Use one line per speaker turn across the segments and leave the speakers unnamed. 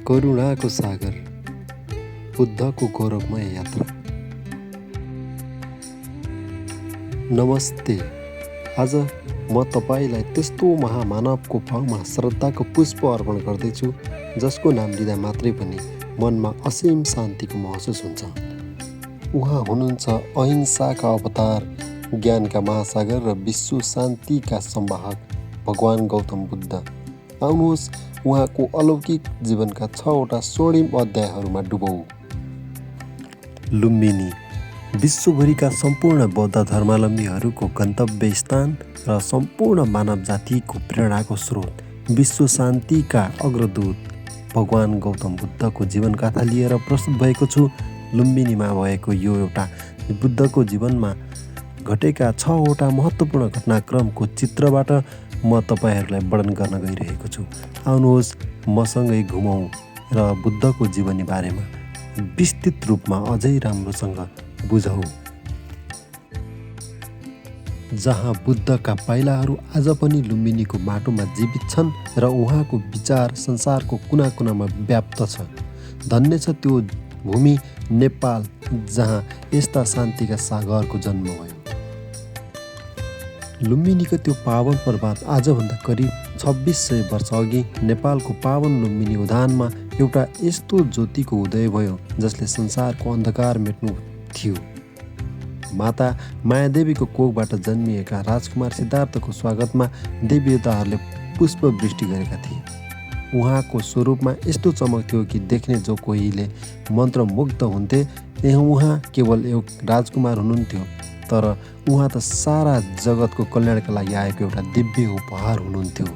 करुणाको सागर बुद्धको गौरवमय यात्रा। नमस्ते। आज म तपाईँलाई त्यस्तो महामानवको पाउमा श्रद्धाको पुष्प अर्पण गर्दैछु जसको नाम लिँदा मात्रै पनि मनमा असीम शान्तिको महसुस हुन्छ। उहाँ हुनुहुन्छ अहिंसाका अवतार, ज्ञानका महासागर र विश्व शान्तिका संवाहक भगवान गौतम बुद्ध। आउनुहोस् उहाँको अलौकिक जीवनका 6वटा स्वर्णिम अध्यायहरूमा डुबौँ। लुम्बिनी विश्वभरिका सम्पूर्ण बौद्ध धर्मावलम्बीहरूको गन्तव्य स्थान र सम्पूर्ण मानव जातिको प्रेरणाको स्रोत, विश्व शान्तिका अग्रदूत भगवान गौतम बुद्धको जीवनकथा लिएर प्रस्तुत भएको छु। लुम्बिनीमा भएको यो एउटा बुद्धको जीवनमा घटेका 6वटा महत्त्वपूर्ण घटनाक्रमको चित्रबाट म तपाईँहरूलाई वर्णन गर्न गइरहेको छु। आउनुहोस् मसँगै घुमौँ र बुद्धको जीवनी बारेमा विस्तृत रूपमा अझै राम्रोसँग बुझौँ। जहाँ बुद्धका पाइलाहरू आज पनि लुम्बिनीको माटोमा जीवित छन् र उहाँको विचार संसारको कुना कुनामा व्याप्त छ। धन्य छ त्यो भूमि नेपाल जहाँ यस्ता शान्तिका सागरको जन्म भयो। लुम्बिनीको त्यो पावन प्रभात आजभन्दा करिब 2600 वर्ष अघि नेपालको पावन लुम्बिनी उद्यानमा एउटा यस्तो ज्योतिको उदय भयो जसले संसारको अन्धकार मेट्नु थियो। माता मायादेवीको कोखबाट जन्मिएका राजकुमार सिद्धार्थको स्वागतमा देवदेवताहरूले पुष्पवृष्टि गरेका थिए। उहाँको स्वरूपमा यस्तो चमक थियो कि देख्ने जो कोहीले मन्त्रमुग्ध हुन्थे। उहाँ केवल एक राजकुमार हुनुहुन्थ्यो, तर उहाँ त सारा जगतको कल्याणका लागि आएको एउटा दिव्य उपहार हुनुहुन्थ्यो।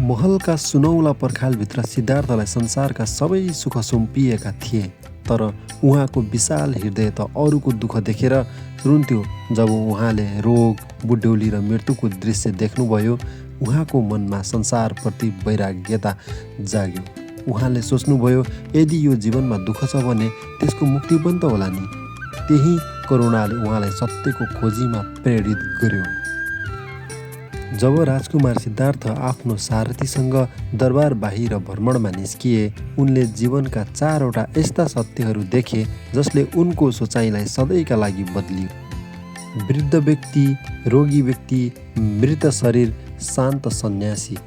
महलका सुनौला पर्खालभित्र सिद्धार्थलाई संसारका सबै सुख सुम्पिएका थिए, तर उहाँको विशाल हृदय त अरूको दुःख देखेर रुन्थ्यो। जब उहाँले रोग, बुढ्यौली र मृत्युको दृश्य देख्नुभयो, उहाँको मनमा संसारप्रति वैराग्यता जाग्यो। उहाँले सोच्नुभयो, यदि यो जीवनमा दुःख छ भने त्यसको मुक्ति पनि त होला नि। त्यही करुणाले उहाँलाई सत्यको खोजीमा प्रेरित गर्यो। जब राजकुमार सिद्धार्थ आफ्नो सारथीसँग दरबार बाहिर भ्रमणमा निस्किए, उनले जीवनका 4वटा यस्ता सत्यहरू देखे जसले उनको सोचाइलाई सधैँका लागि बदलियो। वृद्ध व्यक्ति, रोगी व्यक्ति, मृत शरीर, शान्त सन्यासी।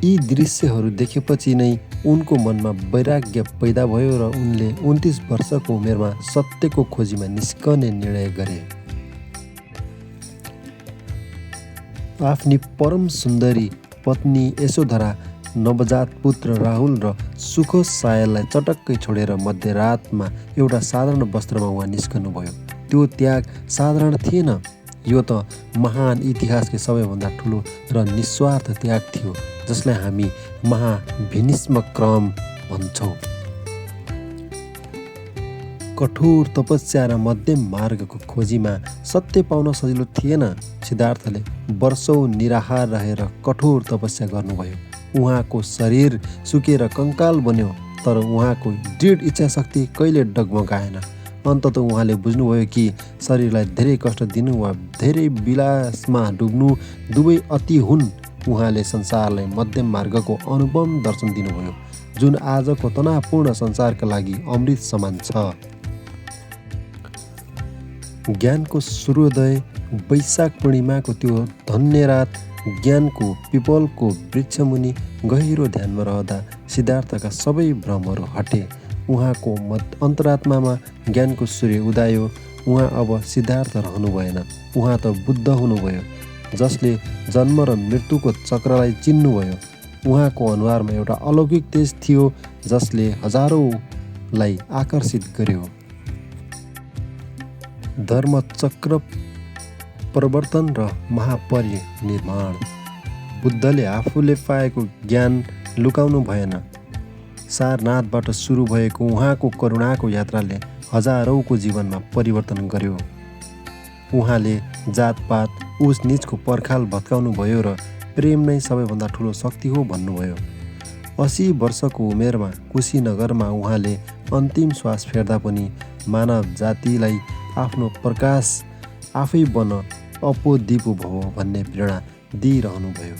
यी दृश्यहरू देखेपछि नै उनको मनमा वैराग्य पैदा भयो र उनले 29 वर्षको उमेरमा सत्यको खोजीमा निस्कने निर्णय गरे। आफ्नी परम सुन्दरी पत्नी यशोधरा, नवजात पुत्र राहुल र सुखो सायललाई चटक्कै छोडेर मध्यरातमा एउटा साधारण वस्त्रमा उहाँ निस्कनुभयो। त्यो त्याग साधारण थिएन, यो त महान इतिहासकै सबैभन्दा ठुलो र निस्वार्थ त्याग थियो जसलाई हामी महाभिनिस्म क्रम भन्छौँ। कठोर तपस्या र मध्यम मार्गको खोजीमा सत्य पाउन सजिलो थिएन। सिद्धार्थले वर्षौँ निराहार रहेर कठोर तपस्या गर्नुभयो। उहाँको शरीर सुकेर कङ्काल बन्यो, तर उहाँको दृढ इच्छाशक्ति कहिले डगमगाएन। अन्ततः उहाँले बुझ्नुभयो कि शरीरलाई धेरै कष्ट दिनु वा धेरै विलासमा डुब्नु दुवै अति हुन्। उहाँले संसारलाई मध्यम मार्गको अनुपम दर्शन दिनुभयो, जुन आजको तनावपूर्ण संसारका लागि अमृत समान छ। ज्ञानको सूर्योदय वैशाख पूर्णिमाको त्यो धन्य रात, ज्ञानको पिपलको वृक्षमुनि गहिरो ध्यानमा रहँदा सिद्धार्थका सबै भ्रमहरू हटे। उहाँको अन्तरात्मामा ज्ञानको सूर्य उदायो। उहाँ अब सिद्धार्थ रहनु भएन, उहाँ त बुद्ध हुनुभयो, जसले जन्म र मृत्युको चक्रलाई चिन्नुभयो। उहाँको अनुहारमा एउटा अलौकिक तेज थियो जसले हजारौँलाई आकर्षित गर्यो। धर्मचक्र प्रवर्तन र महापरिनिर्वाण। बुद्धले आफूले पाएको ज्ञान लुकाउनु भएन। सारनाथबाट सुरु भएको उहाँको करुणाको यात्राले हजारौँको जीवनमा परिवर्तन गर्यो। उहाँले जातपात, उच निचको पर्खाल भत्काउनु भयो र प्रेम नै सबैभन्दा ठुलो शक्ति हो भन्नुभयो। 80 वर्षको उमेरमा कुशीनगरमा उहाँले अन्तिम श्वास फेर्दा पनि मानव जातिलाई आफ्नो प्रकाश आफै बन अपो दिपो भव भन्ने प्रेरणा दिइरहनुभयो।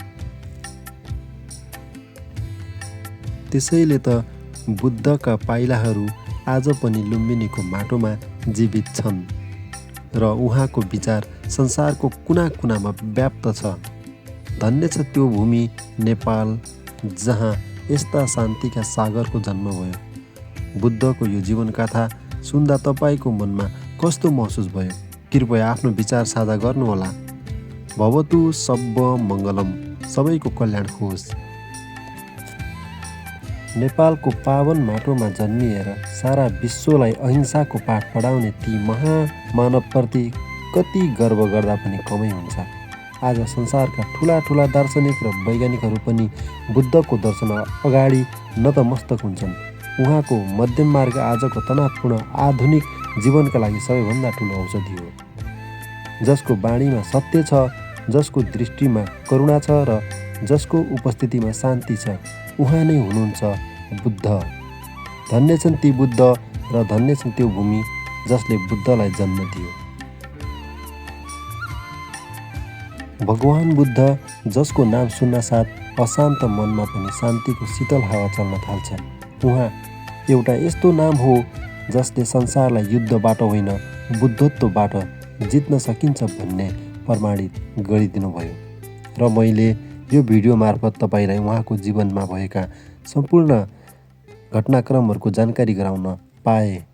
त्यसैले त बुद्धका पाइलाहरू आज पनि लुम्बिनीको माटोमा जीवित छन् र उहाँको विचार संसारको कुना कुनामा व्याप्त छ। धन्य छ त्यो भूमि नेपाल जहाँ यस्ता शान्तिका सागरको जन्म भयो। बुद्धको यो जीवनकथा सुन्दा तपाईँको मनमा कस्तो महसुस भयो? कृपया आफ्नो विचार साझा गर्नुहोला। भवतु सब्ब मङ्गलम, सबैको कल्याण होस्। नेपालको पावन माटोमा जन्मिएर सारा विश्वलाई अहिंसाको पाठ पढाउने ती महामानवप्रति कति गर्व गर्दा पनि कमै हुन्छ। आज संसारका ठुला ठुला दार्शनिक र वैज्ञानिकहरू पनि बुद्धको दर्शन अगाडि नतमस्तक हुन्छन्। उहाँको मध्यम मार्ग आजको तनावपूर्ण आधुनिक जीवनका लागि सबैभन्दा ठुलो औषधि हो। जसको बाणीमा सत्य छ, जसको दृष्टिमा करुणा छ र जसको उपस्थितिमा शान्ति छ, उहाँ नै हुनुहुन्छ बुद्ध। धन्य छन् ती बुद्ध र धन्य छन् त्यो भूमि जसले बुद्धलाई जन्म दियो। भगवान बुद्ध जसको नाम सुन्नासाथ अशान्त मनमा पनि शान्तिको शीतल हावा चल्न थाल्छ। उहाँ एउटा यस्तो नाम हो जसले संसारलाई युद्धबाट होइन बुद्धत्वबाट जित्न सकिन्छ भन्ने प्रमाणित गरिदिनुभयो। र मैले यो भिडियो मार्फत तपाईँलाई उहाँको जीवनमा भएका सम्पूर्ण घटनाक्रमहरूको जानकारी गराउन पाएँ।